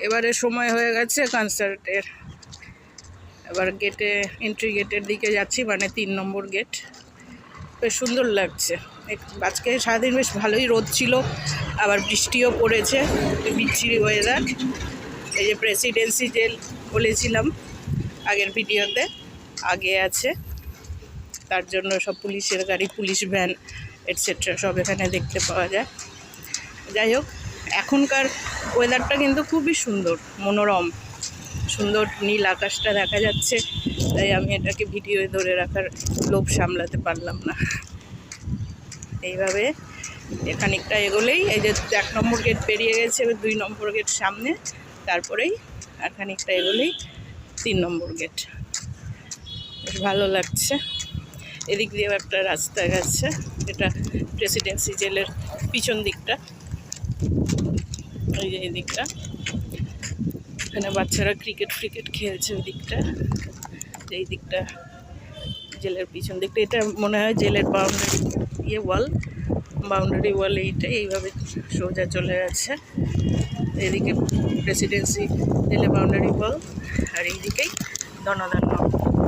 এবারে সময় হয়ে গেছে কনসার্টের। এবার গেটে, এন্ট্রি গেটের দিকে যাচ্ছি, মানে 3 নম্বর গেট। বেশ সুন্দর লাগছে। আজকে সারাদিন বেশ ভালোই রোদ ছিল, আবার বৃষ্টিও পড়েছে, বিচ্ছিরি ওয়েদার। এই যে প্রেসিডেন্সি জেল বলেছিলাম আগের ভিডিওতে, আগে আছে, তার জন্য সব পুলিশের গাড়ি, পুলিশ ভ্যান এটসেট্রা সব এখানে দেখতে পাওয়া যায়। যাই হোক, এখনকার ওয়েদারটা কিন্তু খুবই সুন্দর, মনোরম, সুন্দর নীল আকাশটা দেখা যাচ্ছে। তাই আমি এটাকে ভিডিওয়ে ধরে রাখার লোভ সামলাতে পারলাম না। এইভাবে খানিকটা এগোলেই, এই যে 1 নম্বর গেট পেরিয়ে গেছে, 2 নম্বর গেট সামনে, তারপরেই আর খানিকটা এগোলেই 3 নম্বর গেট। বেশ ভালো লাগছে। এদিক দিয়ে একটা রাস্তা গেছে, এটা প্রেসিডেন্সি জেলের পিছন দিকটা। এই যে এই দিকটা, এখানে বাচ্চারা ক্রিকেট খেলছে। ওই দিকটা, এই দিকটা জেলের পিছন দিকটা। এটা মনে হয় জেলের বাউন্ডারি বাউন্ডারি ওয়াল। এইভাবে সোজা চলে যাচ্ছে। এদিকে প্রেসিডেন্সি জেলের বাউন্ডারি ওয়াল, আর এইদিকেই ধনধান্য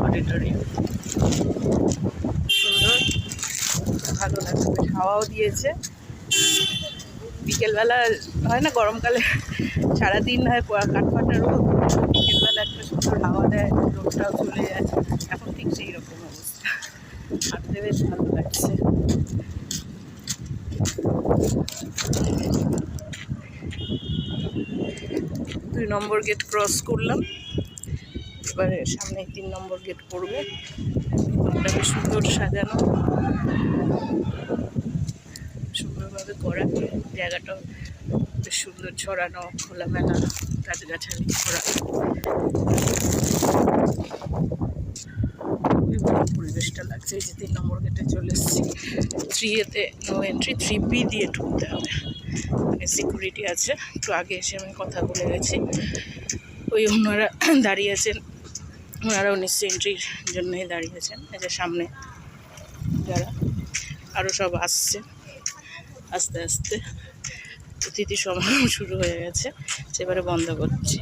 অডিটোরিয়াম। সুন্দর, ভালো লাগছে। বেশ হাওয়াও দিয়েছে। বিকেলবেলা হয় না, গরমকালে সারাদিন হয় কাঠফাটা রোদ, বিকেলবেলা একটা সুন্দর হাওয়া দেয়, রোদটাও চলে যায়। এখন ঠিক সেই রকম অবস্থা, হাঁটতে বেশ ভালো লাগছে। 2 নম্বর গেট ক্রস করলাম, এবারে সামনে 3 নম্বর গেট পড়বে। বেশ সুন্দর সাজানো, সুন্দরভাবে করা, জায়গাটাও বেশ সুন্দর, ছড়ানো, খোলামেলা, গাছগাছালি করা। পরিবেশটা লাগছে। এই যে 3 নম্বর গেটে চলে এসেছি। 3A-তে নো এন্ট্রি, 3B দিয়ে ঢুকতে হবে। সিকিউরিটি আছে। একটু আগে এসে আমি কথা বলে গেছি, ওই ওনারা দাঁড়িয়ে আছেন, ওনারাও নিশ্চয়ই এন্ট্রির জন্যই দাঁড়িয়েছেন। এই যে সামনে যারা আরও সব আসছে, আস্তে আস্তে অতিথি সমাগম শুরু হয়ে গেছে। সেবারে বন্ধ করছি।